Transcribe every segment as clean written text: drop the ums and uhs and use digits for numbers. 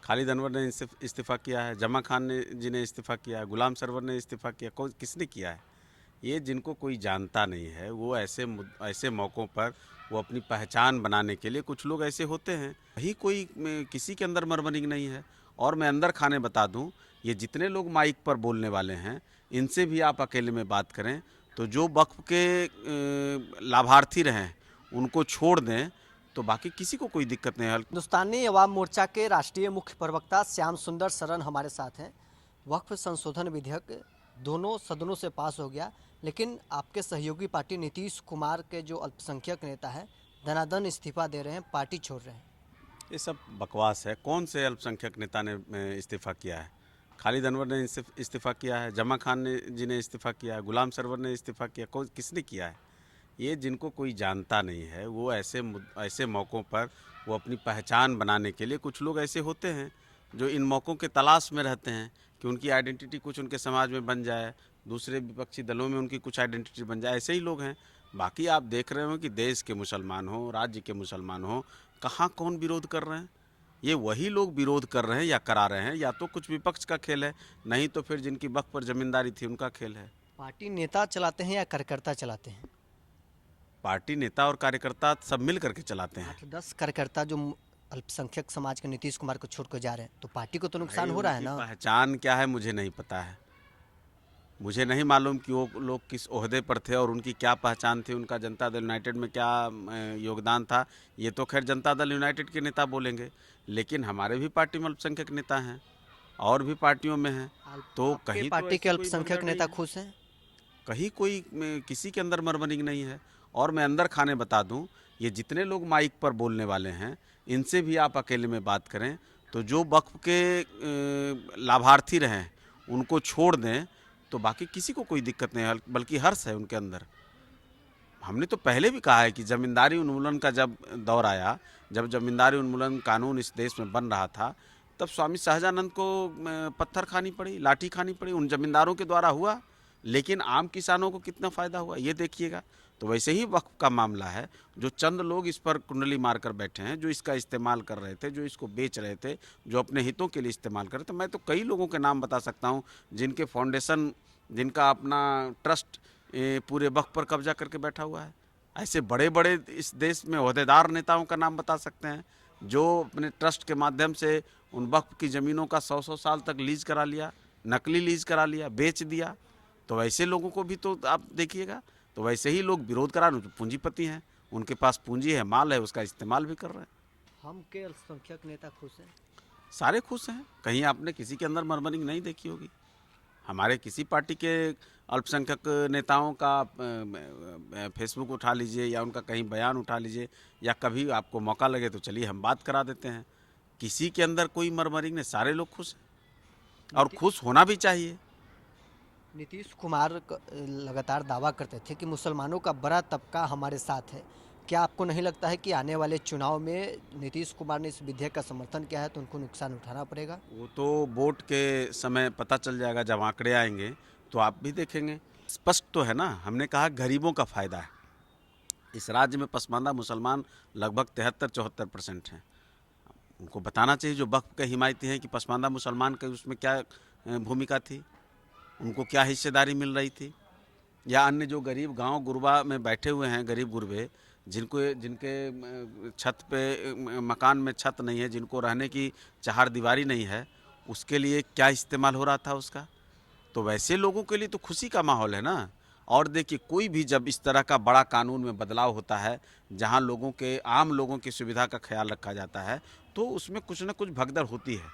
खालिद अनवर ने इस्तीफ़ा किया है, जमा खान ने जी ने इस्तीफ़ा किया है, गुलाम सरवर ने इस्तीफ़ा किया, किसने किया है? ये जिनको कोई जानता नहीं है वो ऐसे मौक़ों पर वो अपनी पहचान बनाने के लिए कुछ लोग ऐसे होते हैं। वही कोई किसी के अंदर मर्मरिंग नहीं है। और मैं अंदर खाने बता दूं, ये जितने लोग माइक पर बोलने वाले हैं इनसे भी आप अकेले में बात करें तो जो वक्फ के लाभार्थी रहें उनको छोड़ दें तो बाकी किसी को कोई दिक्कत नहीं है। हिंदुस्तानी अवाम मोर्चा के राष्ट्रीय मुख्य प्रवक्ता श्याम सुंदर शरण हमारे साथ हैं। वक्फ संशोधन विधेयक दोनों सदनों से पास हो गया, लेकिन आपके सहयोगी पार्टी नीतीश कुमार के जो अल्पसंख्यक नेता हैं दनादन इस्तीफा दे रहे हैं, पार्टी छोड़ रहे हैं। ये सब बकवास है। कौन से अल्पसंख्यक नेता ने इस्तीफ़ा किया है? खालिद अनवर ने इस्तीफ़ा किया है, जमा खान ने जी ने इस्तीफ़ा किया है, गुलाम सरवर ने इस्तीफ़ा किया, किसने किया है? ये जिनको कोई जानता नहीं है वो ऐसे मौक़ों पर वो अपनी पहचान बनाने के लिए कुछ लोग ऐसे होते हैं जो इन मौक़ों के तलाश में रहते हैं कि उनकी आइडेंटिटी कुछ उनके समाज में बन जाए, दूसरे विपक्षी दलों में उनकी कुछ आइडेंटिटी बन जाए, ऐसे ही लोग हैं। बाकी आप देख रहे हो कि देश के मुसलमान हों, राज्य के मुसलमान हों, कहाँ कौन विरोध कर रहे हैं? ये वही लोग विरोध कर रहे हैं या करा रहे हैं, या तो कुछ विपक्ष का खेल है, नहीं तो फिर जिनकी वक्फ पर ज़मींदारी थी उनका खेल है। पार्टी नेता चलाते हैं या कार्यकर्ता चलाते हैं? पार्टी नेता और कार्यकर्ता सब मिल करके चलाते हैं। 8-10 कार्यकर्ता जो अल्पसंख्यक समाज के नीतीश कुमार को छोड़कर जा रहे हैं, तो पार्टी को तो नुकसान हो रहा है ना। पहचान क्या है मुझे नहीं पता है। मुझे नहीं मालूम कि वो लोग किस ओहदे पर थे और उनकी क्या पहचान थी, उनका जनता दल यूनाइटेड में क्या योगदान था। ये तो खैर जनता दल यूनाइटेड के नेता बोलेंगे, लेकिन हमारे भी पार्टी में अल्पसंख्यक नेता हैं और भी पार्टियों में हैं। तो कहीं पार्टी के अल्पसंख्यक नेता खुश हैं? कहीं कोई किसी के अंदर मर्मरिंग नहीं है। और मैं अंदर खाने बता दूं, ये जितने लोग माइक पर बोलने वाले हैं इनसे भी आप अकेले में बात करें तो जो वक्फ के लाभार्थी रहें उनको छोड़ दें तो बाकी किसी को कोई दिक्कत नहीं है, बल्कि हर्ष है उनके अंदर। हमने तो पहले भी कहा है कि ज़मींदारी उन्मूलन का जब दौर आया, जब ज़मींदारी उन्मूलन कानून इस देश में बन रहा था, तब स्वामी शाहजानंद को पत्थर खानी पड़ी, लाठी खानी पड़ी, उन ज़मींदारों के द्वारा हुआ, लेकिन आम किसानों को कितना फ़ायदा हुआ ये देखिएगा। तो वैसे ही वक्फ का मामला है, जो चंद लोग इस पर कुंडली मारकर बैठे हैं, जो इसका इस्तेमाल कर रहे थे, जो इसको बेच रहे थे, जो अपने हितों के लिए इस्तेमाल कर रहे थे। मैं तो कई लोगों के नाम बता सकता हूँ जिनके फाउंडेशन, जिनका अपना ट्रस्ट पूरे वक्फ पर कब्जा करके बैठा हुआ है। ऐसे बड़े बड़े इस देश में ओहदेदार नेताओं का नाम बता सकते हैं जो अपने ट्रस्ट के माध्यम से उन वक्फ की ज़मीनों का 100-100 साल तक लीज करा लिया, नकली लीज करा लिया, बेच दिया। तो वैसे लोगों को भी तो आप देखिएगा। तो वैसे ही लोग विरोध करा रहे हैं, पूंजीपति हैं, उनके पास पूंजी है, माल है, उसका इस्तेमाल भी कर रहे हैं। हम के अल्पसंख्यक नेता खुश हैं? सारे खुश हैं। कहीं आपने किसी के अंदर मर्मरिंग नहीं देखी होगी। हमारे किसी पार्टी के अल्पसंख्यक नेताओं का फेसबुक उठा लीजिए या उनका कहीं बयान उठा लीजिए, या कभी आपको मौका लगे तो चलिए हम बात करा देते हैं। किसी के अंदर कोई मर्मरिंग नहीं, सारे लोग खुश हैं और खुश होना भी चाहिए। नीतीश कुमार लगातार दावा करते थे कि मुसलमानों का बड़ा तबका हमारे साथ है। क्या आपको नहीं लगता है कि आने वाले चुनाव में नीतीश कुमार ने इस विधेयक का समर्थन किया है तो उनको नुकसान उठाना पड़ेगा? वो तो वोट के समय पता चल जाएगा, जब आंकड़े आएंगे तो आप भी देखेंगे। स्पष्ट तो है ना, हमने कहा गरीबों का फ़ायदा है। इस राज्य में पसमानदा मुसलमान लगभग 73-74% हैं। उनको बताना चाहिए जो वक्फ के हिमायती हैं कि पसमानदा मुसलमान के उसमें क्या भूमिका थी, उनको क्या हिस्सेदारी मिल रही थी। या अन्य जो गरीब गांव गुरबा में बैठे हुए हैं, गरीब गुरबे, जिनके छत पे मकान में छत नहीं है, जिनको रहने की चार दीवारी नहीं है, उसके लिए क्या इस्तेमाल हो रहा था उसका। तो वैसे लोगों के लिए तो खुशी का माहौल है ना। और देखिए, कोई भी जब इस तरह का बड़ा कानून में बदलाव होता है जहां लोगों के, आम लोगों की सुविधा का ख्याल रखा जाता है, तो उसमें कुछ न कुछ भगदड़ होती है।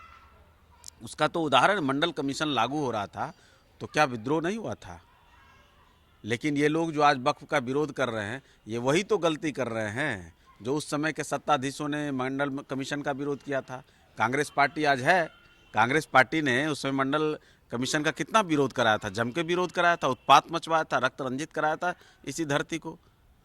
उसका तो उदाहरण, मंडल कमीशन लागू हो रहा था तो क्या विद्रोह नहीं हुआ था? लेकिन ये लोग जो आज वक्फ का विरोध कर रहे हैं, ये वही तो गलती कर रहे हैं जो उस समय के सत्ताधीशों ने मंडल कमीशन का विरोध किया था। कांग्रेस पार्टी आज है, कांग्रेस पार्टी ने उस समय मंडल कमीशन का कितना विरोध कराया था, जम के विरोध कराया था, उत्पात मचवाया था, रक्त रंजित कराया था इसी धरती को।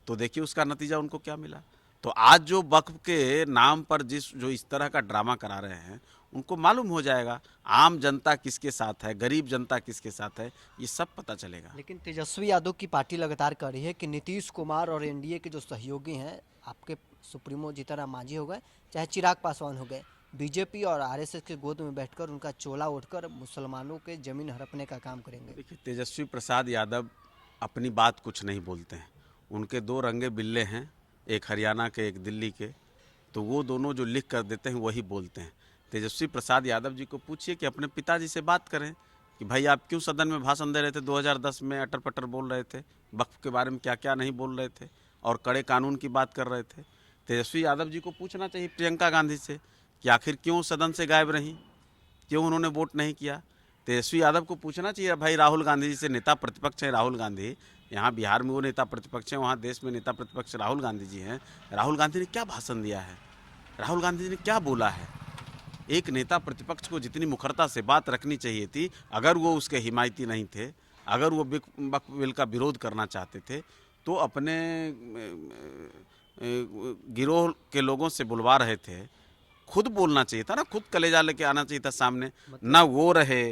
तो देखिए उसका नतीजा उनको क्या मिला। तो आज जो वक्फ के नाम पर जो इस तरह का ड्रामा करा रहे हैं, उनको मालूम हो जाएगा आम जनता किसके साथ है, गरीब जनता किसके साथ है, ये सब पता चलेगा। लेकिन तेजस्वी यादव की पार्टी लगातार कह रही है कि नीतीश कुमार और एनडीए के जो सहयोगी हैं, आपके सुप्रीमो जीतन राम मांझी हो गए, चाहे चिराग पासवान हो गए, बीजेपी और आरएसएस के गोद में बैठकर उनका चोला ओढ़कर मुसलमानों के जमीन हड़पने का काम करेंगे? देखिए, तेजस्वी प्रसाद यादव अपनी बात कुछ नहीं बोलते हैं। उनके दो रंगे बिल्ले हैं, एक हरियाणा के एक दिल्ली के, तो वो दोनों जो लिख कर देते हैं वही बोलते हैं। तेजस्वी प्रसाद यादव जी को पूछिए कि अपने पिताजी से बात करें कि भाई आप क्यों सदन में भाषण दे रहे थे, 2010 में अटर पटर बोल रहे थे, वक्फ के बारे में क्या क्या नहीं बोल रहे थे और कड़े कानून की बात कर रहे थे। तेजस्वी यादव जी को पूछना चाहिए प्रियंका गांधी से कि आखिर क्यों सदन से गायब रहीं, क्यों उन्होंने वोट नहीं किया। तेजस्वी यादव को पूछना चाहिए भाई राहुल गांधी जी से, नेता प्रतिपक्ष हैं राहुल गांधी, यहाँ बिहार में वो नेता प्रतिपक्ष हैं, वहाँ देश में नेता प्रतिपक्ष राहुल गांधी जी हैं। राहुल गांधी ने क्या भाषण दिया है, राहुल गांधी जी ने क्या बोला है। एक नेता प्रतिपक्ष को जितनी मुखरता से बात रखनी चाहिए थी, अगर वो उसके हिमायती नहीं थे, अगर वो वक्फ बिल का विरोध करना चाहते थे, तो अपने गिरोह के लोगों से बुलवा रहे थे, खुद बोलना चाहिए था ना, खुद कलेजा लेके आना चाहिए था सामने। ना वो रहे,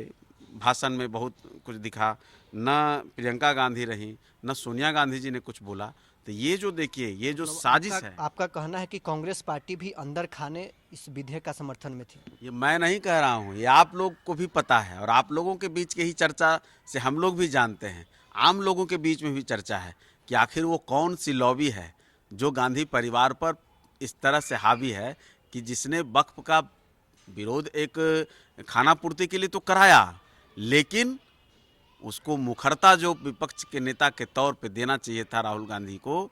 भाषण में बहुत कुछ दिखा, ना प्रियंका गांधी रही, ना सोनिया गांधी जी ने कुछ बोला। तो ये जो देखिए, ये जो साजिश है, आपका कहना है कि कांग्रेस पार्टी भी अंदर खाने इस विधेयक का समर्थन में थी? ये मैं नहीं कह रहा हूँ, ये आप लोग को भी पता है और आप लोगों के बीच की ही चर्चा से हम लोग भी जानते हैं, आम लोगों के बीच में भी चर्चा है कि आखिर वो कौन सी लॉबी है जो गांधी परिवार पर इस तरह से हावी है कि जिसने वक्फ का विरोध एक खाना पूर्ति के लिए तो कराया, लेकिन उसको मुखरता जो विपक्ष के नेता के तौर पे देना चाहिए था राहुल गांधी को,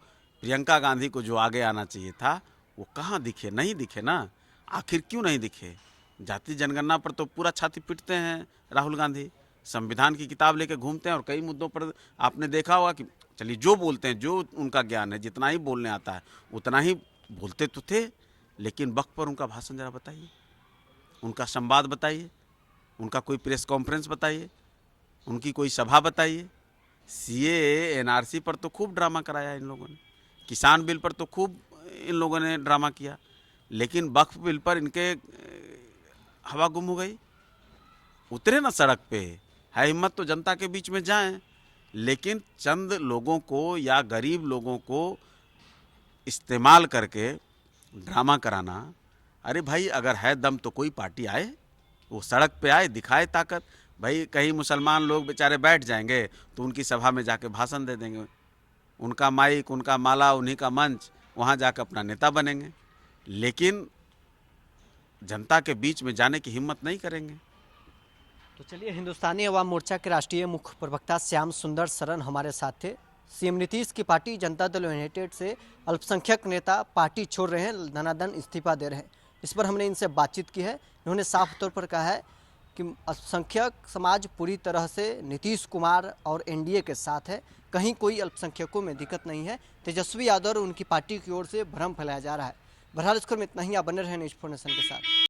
प्रियंका गांधी को जो आगे आना चाहिए था, वो कहाँ दिखे? नहीं दिखे ना। आखिर क्यों नहीं दिखे? जाति जनगणना पर तो पूरा छाती पीटते हैं राहुल गांधी, संविधान की किताब लेके घूमते हैं और कई मुद्दों पर आपने देखा होगा कि चलिए जो बोलते हैं, जो उनका ज्ञान है, जितना ही बोलने आता है उतना ही बोलते तो थे, लेकिन वक्त पर उनका भाषण जरा बताइए, उनका संवाद बताइए, उनका कोई प्रेस कॉन्फ्रेंस बताइए, उनकी कोई सभा बताइए। सीए एनआरसी पर तो खूब ड्रामा कराया इन लोगों ने, किसान बिल पर तो खूब इन लोगों ने ड्रामा किया, लेकिन वक्फ बिल पर इनके हवा गुम हो गई। उतरे ना सड़क पे, है हिम्मत तो जनता के बीच में जाएं, लेकिन चंद लोगों को या गरीब लोगों को इस्तेमाल करके ड्रामा कराना। अरे भाई, अगर है दम तो कोई पार्टी आए, वो सड़क पे आए, दिखाए ताकत। भाई कहीं मुसलमान लोग बेचारे बैठ जाएंगे तो उनकी सभा में जाके भाषण दे देंगे, उनका माइक, उनका माला, उन्हीं का मंच, वहाँ जाकर अपना नेता बनेंगे, लेकिन जनता के बीच में जाने की हिम्मत नहीं करेंगे। तो चलिए, हिंदुस्तानी अवाम मोर्चा के राष्ट्रीय मुख्य प्रवक्ता श्याम सुंदर शरण हमारे साथ थे। सीएम नीतीश की पार्टी जनता दल यूनाइटेड से अल्पसंख्यक नेता पार्टी छोड़ रहे हैं, दनादन इस्तीफा दे रहे हैं। इस पर हमने इनसे बातचीत की है। इन्होंने साफ तौर पर कहा है कि अल्पसंख्यक समाज पूरी तरह से नीतीश कुमार और एनडीए के साथ है, कहीं कोई अल्पसंख्यकों में दिक्कत नहीं है। तेजस्वी यादव और उनकी पार्टी की ओर से भ्रम फैलाया जा रहा है। बहरहाल, इसको में इतना ही। आप बने रहे न्यूज़ 4 नेशन के साथ।